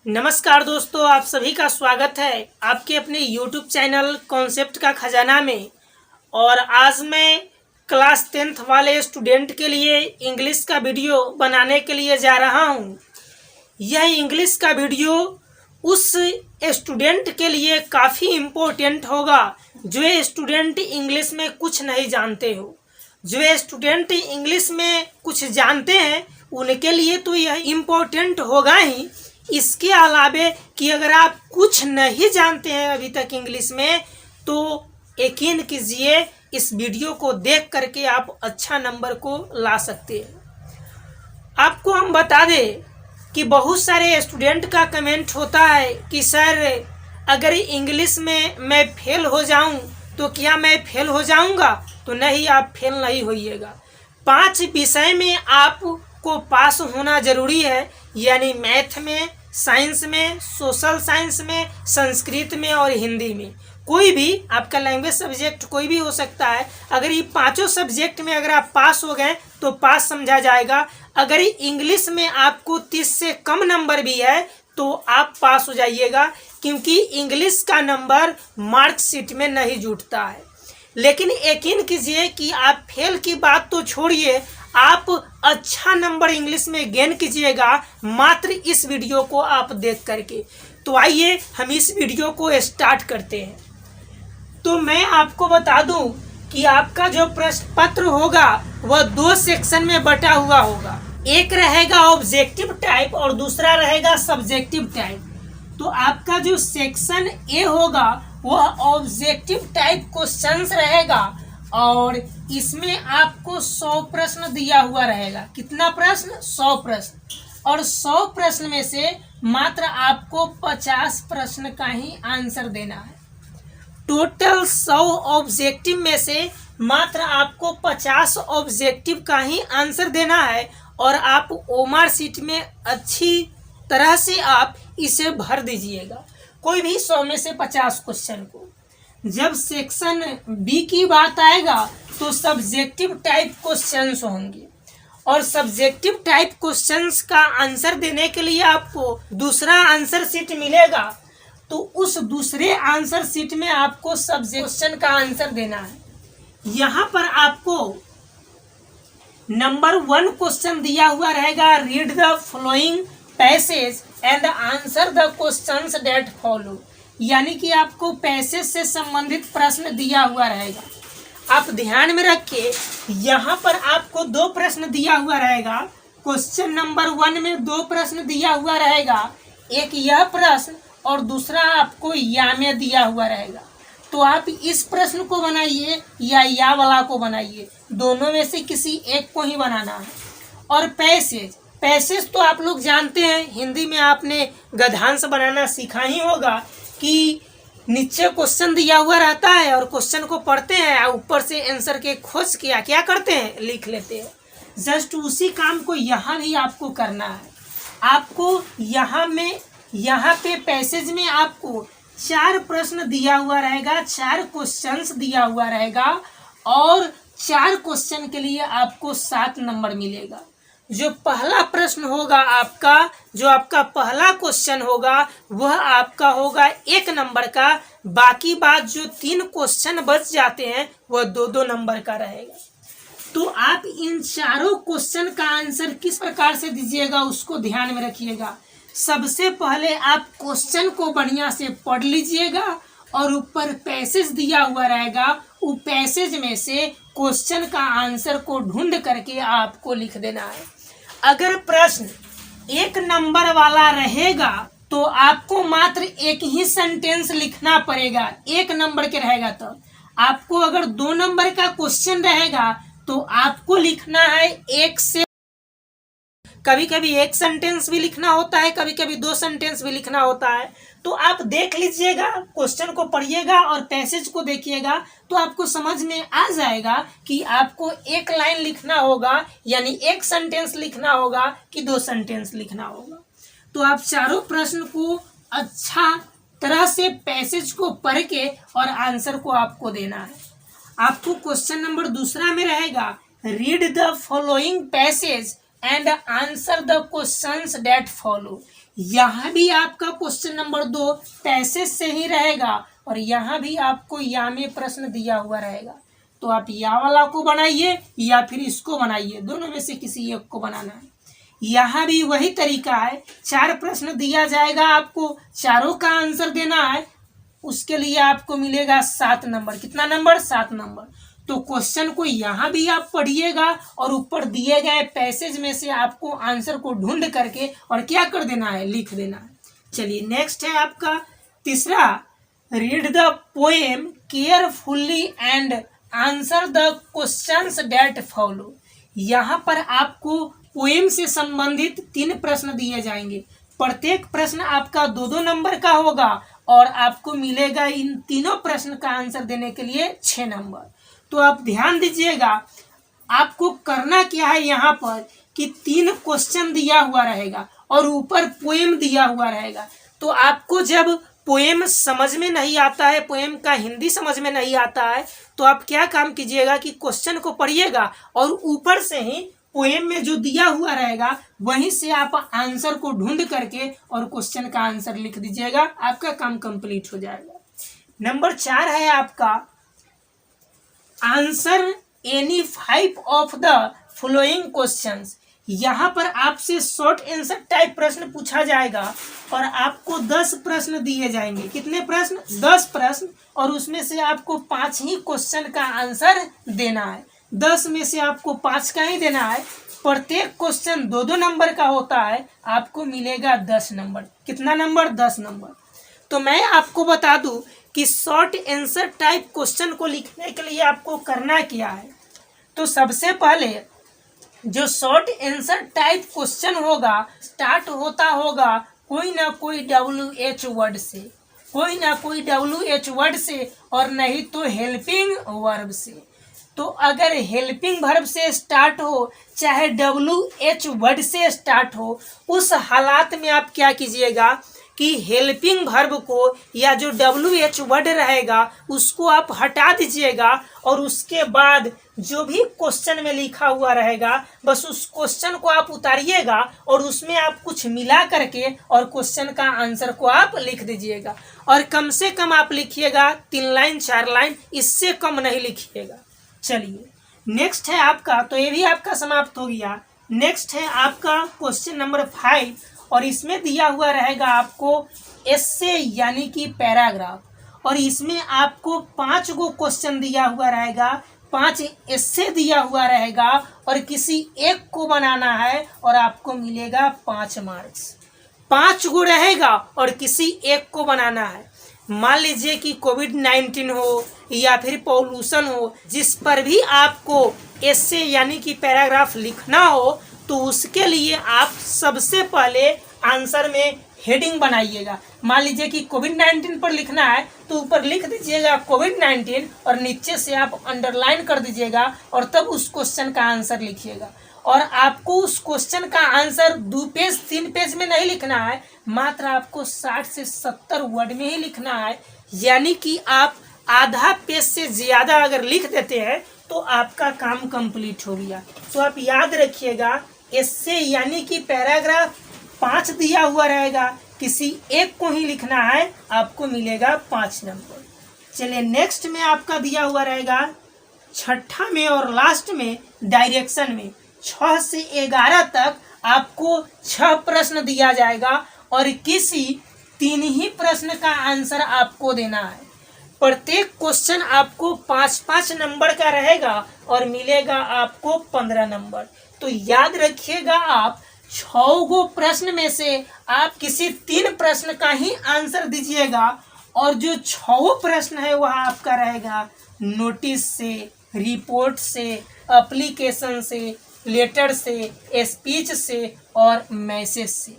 नमस्कार दोस्तों, आप सभी का स्वागत है आपके अपने YouTube चैनल कॉन्सेप्ट का खजाना में। और आज मैं क्लास 10th वाले स्टूडेंट के लिए इंग्लिश का वीडियो बनाने के लिए जा रहा हूं। यह इंग्लिश का वीडियो उस स्टूडेंट के लिए काफ़ी इम्पोर्टेंट होगा जो स्टूडेंट इंग्लिश में कुछ नहीं जानते हो। जो स्टूडेंट इंग्लिश में कुछ जानते हैं उनके लिए तो यह इम्पोर्टेंट होगा ही। इसके अलावे कि अगर आप कुछ नहीं जानते हैं अभी तक इंग्लिश में, तो यकीन कीजिए इस वीडियो को देख करके आप अच्छा नंबर को ला सकते हैं। आपको हम बता दें कि बहुत सारे स्टूडेंट का कमेंट होता है कि सर अगर इंग्लिश में मैं फेल हो जाऊं तो क्या मैं फेल हो जाऊंगा? तो नहीं, आप फेल नहीं होइएगा। 5 विषय में आपको पास होना जरूरी है, यानी मैथ में, साइंस में, सोशल साइंस में, संस्कृत में और हिंदी में। कोई भी आपका लैंग्वेज सब्जेक्ट कोई भी हो सकता है। अगर ये 5 सब्जेक्ट में अगर आप पास हो गए तो पास समझा जाएगा। अगर इंग्लिश में आपको 30 से कम नंबर भी है तो आप पास हो जाइएगा, क्योंकि इंग्लिश का नंबर मार्कशीट में नहीं जुटता है। लेकिन यकीन कीजिए कि आप फेल की बात तो छोड़िए, आप अच्छा नंबर इंग्लिश में गेन कीजिएगा मात्र इस वीडियो को आप देख करके। तो आइए हम इस वीडियो को स्टार्ट करते हैं। तो मैं आपको बता दूं कि आपका जो प्रश्न पत्र होगा वह 2 सेक्शन में बटा हुआ होगा। एक रहेगा ऑब्जेक्टिव टाइप और दूसरा रहेगा सब्जेक्टिव टाइप। तो आपका जो सेक्शन ए होगा वह ऑब्जेक्टिव टाइप क्वेश्चंस रहेगा और इसमें आपको 100 प्रश्न दिया हुआ रहेगा। कितना प्रश्न? 100 प्रश्न। और 100 प्रश्न में से मात्र आपको 50 प्रश्न का ही आंसर देना है। टोटल 100 ऑब्जेक्टिव में से मात्र आपको 50 ऑब्जेक्टिव का ही आंसर देना है और आप ओमार सीट में अच्छी तरह से आप इसे भर दीजिएगा, कोई भी 100 में से 50 क्वेश्चन को। जब सेक्शन बी की बात आएगा तो सब्जेक्टिव टाइप क्वेश्चंस होंगे और सब्जेक्टिव टाइप क्वेश्चंस का आंसर देने के लिए आपको दूसरा आंसर शीट मिलेगा। तो उस दूसरे आंसर शीट में आपको सब्जेक्ट क्वेश्चन का आंसर देना है। यहाँ पर आपको नंबर 1 क्वेश्चन दिया हुआ रहेगा, read the following passage and answer the questions that follow. यानी कि आपको पैसेज से संबंधित प्रश्न दिया हुआ रहेगा। आप ध्यान में रखिए, यहाँ पर आपको 2 प्रश्न दिया हुआ रहेगा। क्वेश्चन नंबर 1 में 2 प्रश्न दिया हुआ रहेगा, एक यह प्रश्न और दूसरा आपको या में दिया हुआ रहेगा। तो आप इस प्रश्न को बनाइए या वाला को बनाइए, दोनों में से किसी एक को ही बनाना है। और पैसेज तो आप लोग जानते हैं, हिंदी में आपने गद्यांश बनाना सीखा ही होगा कि नीचे क्वेश्चन दिया हुआ रहता है और क्वेश्चन को पढ़ते हैं और ऊपर से आंसर के खोज के क्या करते हैं, लिख लेते हैं। जस्ट उसी काम को यहाँ भी आपको करना है। आपको यहाँ पे पैसेज में आपको 4 प्रश्न दिया हुआ रहेगा, 4 क्वेश्चंस दिया हुआ रहेगा और 4 क्वेश्चन के लिए आपको 7 नंबर मिलेगा। जो पहला प्रश्न होगा आपका पहला क्वेश्चन होगा वह आपका होगा 1 नंबर का। बाकी बात जो 3 क्वेश्चन बच जाते हैं वह 2-2 नंबर का रहेगा। तो आप इन चारों क्वेश्चन का आंसर किस प्रकार से दीजिएगा उसको ध्यान में रखिएगा। सबसे पहले आप क्वेश्चन को बढ़िया से पढ़ लीजिएगा और ऊपर पैसेज दिया हुआ रहेगा, उस पैसेज में से क्वेश्चन का आंसर को ढूंढ करके आपको लिख देना है। अगर प्रश्न 1 नंबर वाला रहेगा तो आपको मात्र 1 ही सेंटेंस लिखना पड़ेगा, 1 नंबर के रहेगा। तो आपको अगर 2 नंबर का क्वेश्चन रहेगा तो आपको लिखना है 1 से, कभी कभी 1 सेंटेंस भी लिखना होता है, कभी कभी 2 सेंटेंस भी लिखना होता है। तो आप देख लीजिएगा, क्वेश्चन को पढ़िएगा और पैसेज को देखिएगा तो आपको समझ में आ जाएगा कि आपको 1 लाइन लिखना होगा, यानी 1 सेंटेंस लिखना होगा कि 2 सेंटेंस लिखना होगा। तो आप चारों प्रश्न को अच्छा तरह से पैसेज को पढ़ के और आंसर को आपको देना है। आपको क्वेश्चन नंबर दूसरा में रहेगा, read the following passage and answer the questions that follow. यहाँ भी आपका क्वेश्चन नंबर 2 पैसेज से ही रहेगा और यहाँ भी आपको या में प्रश्न दिया हुआ रहेगा। तो आप या वाला को बनाइए या फिर इसको बनाइए, दोनों में से किसी एक को बनाना है। यहाँ भी वही तरीका है, 4 प्रश्न दिया जाएगा, आपको चारों का आंसर देना है। उसके लिए आपको मिलेगा 7 नंबर। कितना नंबर? 7 नंबर। तो क्वेश्चन को यहाँ भी आप पढ़िएगा और ऊपर दिए गए पैसेज में से आपको आंसर को ढूंढ करके और क्या कर देना है, लिख देना है। चलिए नेक्स्ट है आपका तीसरा, read the poem carefully and answer the questions that follow. यहाँ पर आपको पोएम से संबंधित 3 प्रश्न दिए जाएंगे। प्रत्येक प्रश्न आपका 2-2 नंबर का होगा और आपको मिलेगा इन तीनों प्रश्न का आंसर देने के लिए 6 नंबर। तो आप ध्यान दीजिएगा, आपको करना क्या है यहाँ पर कि 3 क्वेश्चन दिया हुआ रहेगा और ऊपर पोएम दिया हुआ रहेगा। तो आपको जब पोएम समझ में नहीं आता है, पोएम का हिंदी समझ में नहीं आता है, तो आप क्या काम कीजिएगा कि क्वेश्चन को पढ़िएगा और ऊपर से ही पोएम में जो दिया हुआ रहेगा वहीं से आप आंसर को ढूंढ करके और क्वेश्चन का आंसर लिख दीजिएगा, आपका काम कंप्लीट हो जाएगा। नंबर 4 है आपका answer any 5 of the following questions. यहाँ पर आपसे शॉर्ट आंसर टाइप प्रश्न पूछा जाएगा और आपको 10 प्रश्न दिए जाएंगे। कितने प्रश्न? 10 प्रश्न, और उसमें से आपको 5 ही क्वेश्चन का आंसर देना है। 10 में से आपको 5 का ही देना है। प्रत्येक क्वेश्चन 2-2 नंबर का होता है, आपको मिलेगा 10 नंबर। कितना नंबर? 10 नंबर। तो मैं आपको बता दूं कि शॉर्ट आंसर टाइप क्वेश्चन को लिखने के लिए आपको करना क्या है। तो सबसे पहले जो शॉर्ट आंसर टाइप क्वेश्चन होगा स्टार्ट होता होगा कोई ना कोई WH वर्ड से, कोई ना कोई WH वर्ड से, और नहीं तो हेल्पिंग वर्ब से। तो अगर हेल्पिंग वर्ब से स्टार्ट हो चाहे WH वर्ड से स्टार्ट हो, उस हालात में आप क्या कीजिएगा कि हेल्पिंग वर्ब को या जो WH वर्ड रहेगा उसको आप हटा दीजिएगा और उसके बाद जो भी क्वेश्चन में लिखा हुआ रहेगा बस उस क्वेश्चन को आप उतारिएगा और उसमें आप कुछ मिला करके और क्वेश्चन का आंसर को आप लिख दीजिएगा। और कम से कम आप लिखिएगा 3 लाइन 4 लाइन, इससे कम नहीं लिखिएगा। चलिए नेक्स्ट है आपका, तो ये भी आपका समाप्त हो गया। नेक्स्ट है आपका क्वेश्चन नंबर 5 और इसमें दिया हुआ रहेगा आपको एस्से यानी कि पैराग्राफ, और इसमें आपको 5 गो क्वेश्चन दिया हुआ रहेगा, 5 एस्से दिया हुआ रहेगा और किसी एक को बनाना है और आपको मिलेगा 5 मार्क्स। 5 गो रहेगा और किसी एक को बनाना है। मान लीजिए कि कोविड-19 हो या फिर पॉल्यूशन हो, जिस पर भी आपको एस्से यानी कि पैराग्राफ लिखना हो, तो उसके लिए आप सबसे पहले आंसर में हेडिंग बनाइएगा। मान लीजिए कि कोविड-19 पर लिखना है तो ऊपर लिख दीजिएगा कोविड-19 और नीचे से आप अंडरलाइन कर दीजिएगा और तब उस क्वेश्चन का आंसर लिखिएगा। और आपको उस क्वेश्चन का आंसर 2 पेज 3 पेज में नहीं लिखना है, मात्र आपको 60 से 70 वर्ड में ही लिखना है। यानी कि आप आधा पेज से ज़्यादा अगर लिख देते हैं तो आपका काम कंप्लीट हो गया। तो आप याद रखिएगा, एस्से यानी कि पैराग्राफ 5 दिया हुआ रहेगा, किसी एक को ही लिखना है, आपको मिलेगा 5 नंबर। चलिए नेक्स्ट में आपका दिया हुआ रहेगा 6ठा में और लास्ट में डायरेक्शन में 6 से 11 तक आपको 6 प्रश्न दिया जाएगा और किसी 3 ही प्रश्न का आंसर आपको देना है। प्रत्येक क्वेश्चन आपको 5-5 नंबर का रहेगा और मिलेगा आपको 15 नंबर। तो याद रखिएगा, आप 6 गो प्रश्न में से आप किसी 3 प्रश्न का ही आंसर दीजिएगा और जो 6 प्रश्न है वह आपका रहेगा नोटिस से, रिपोर्ट से, एप्लीकेशन से, लेटर से, स्पीच से और मैसेज से।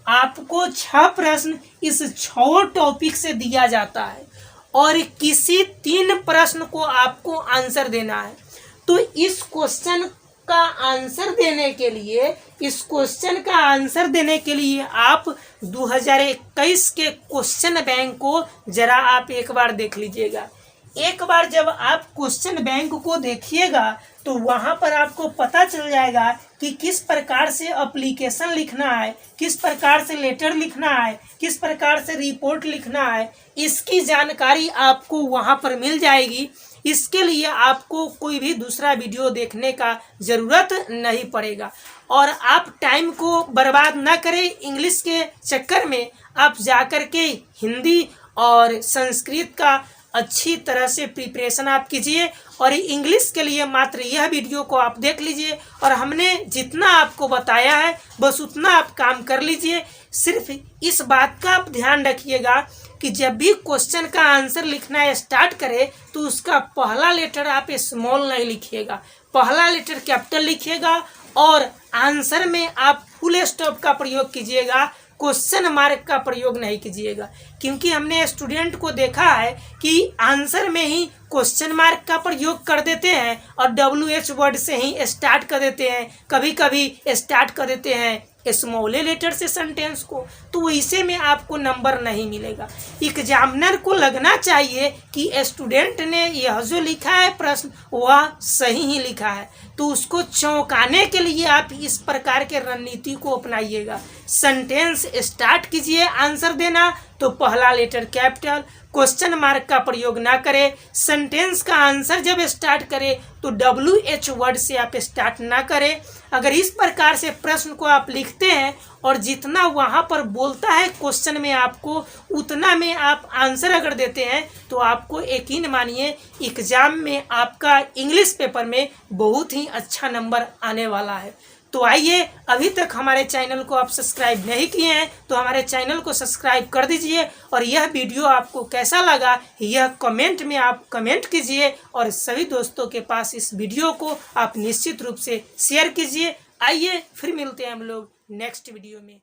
आपको 6 प्रश्न इस 6 टॉपिक से दिया जाता है और किसी 3 प्रश्न को आपको आंसर देना है। तो इस क्वेश्चन का आंसर देने के लिए आप 2021 के क्वेश्चन बैंक को जरा आप एक बार देख लीजिएगा। एक बार जब आप क्वेश्चन बैंक को देखिएगा तो वहाँ पर आपको पता चल जाएगा कि किस प्रकार से एप्लीकेशन लिखना है, किस प्रकार से लेटर लिखना है, किस प्रकार से रिपोर्ट लिखना है। इसकी जानकारी आपको वहाँ पर मिल जाएगी। इसके लिए आपको कोई भी दूसरा वीडियो देखने का ज़रूरत नहीं पड़ेगा और आप टाइम को बर्बाद ना करें इंग्लिश के चक्कर में। आप जाकर के हिंदी और संस्कृत का अच्छी तरह से प्रिपरेशन आप कीजिए और इंग्लिश के लिए मात्र यह वीडियो को आप देख लीजिए और हमने जितना आपको बताया है बस उतना आप काम कर लीजिए। सिर्फ इस बात का आप ध्यान रखिएगा कि जब भी क्वेश्चन का आंसर लिखना स्टार्ट करें तो उसका पहला लेटर आप स्मॉल नहीं लिखिएगा, पहला लेटर कैपिटल लिखिएगा और आंसर में आप फुल स्टॉप का प्रयोग कीजिएगा, क्वेश्चन मार्क का प्रयोग नहीं कीजिएगा। क्योंकि हमने स्टूडेंट को देखा है कि आंसर में ही क्वेश्चन मार्क का प्रयोग कर देते हैं और WH वर्ड से ही स्टार्ट कर देते हैं, कभी कभी स्टार्ट कर देते हैं स्मॉल लेटर से सेंटेंस को, तो इसे में आपको नंबर नहीं मिलेगा। एग्जामिनर को लगना चाहिए कि स्टूडेंट ने यह जो लिखा है प्रश्न वह सही ही लिखा है, तो उसको चौंकाने के लिए आप इस प्रकार के रणनीति को अपनाइएगा। सेंटेंस स्टार्ट कीजिए आंसर देना तो पहला लेटर कैपिटल, क्वेश्चन मार्क का प्रयोग ना करें। सेंटेंस का आंसर जब स्टार्ट करें तो WH वर्ड से आप स्टार्ट ना करें। अगर इस प्रकार से प्रश्न को आप लिखते हैं और जितना वहाँ पर बोलता है क्वेश्चन में आपको उतना में आप आंसर अगर देते हैं तो आपको यकीन मानिए एग्जाम में आपका इंग्लिश पेपर में बहुत ही अच्छा नंबर आने वाला है। तो आइए, अभी तक हमारे चैनल को आप सब्सक्राइब नहीं किए हैं तो हमारे चैनल को सब्सक्राइब कर दीजिए और यह वीडियो आपको कैसा लगा यह कमेंट में आप कमेंट कीजिए और सभी दोस्तों के पास इस वीडियो को आप निश्चित रूप से शेयर कीजिए। आइए फिर मिलते हैं हम लोग नेक्स्ट वीडियो में।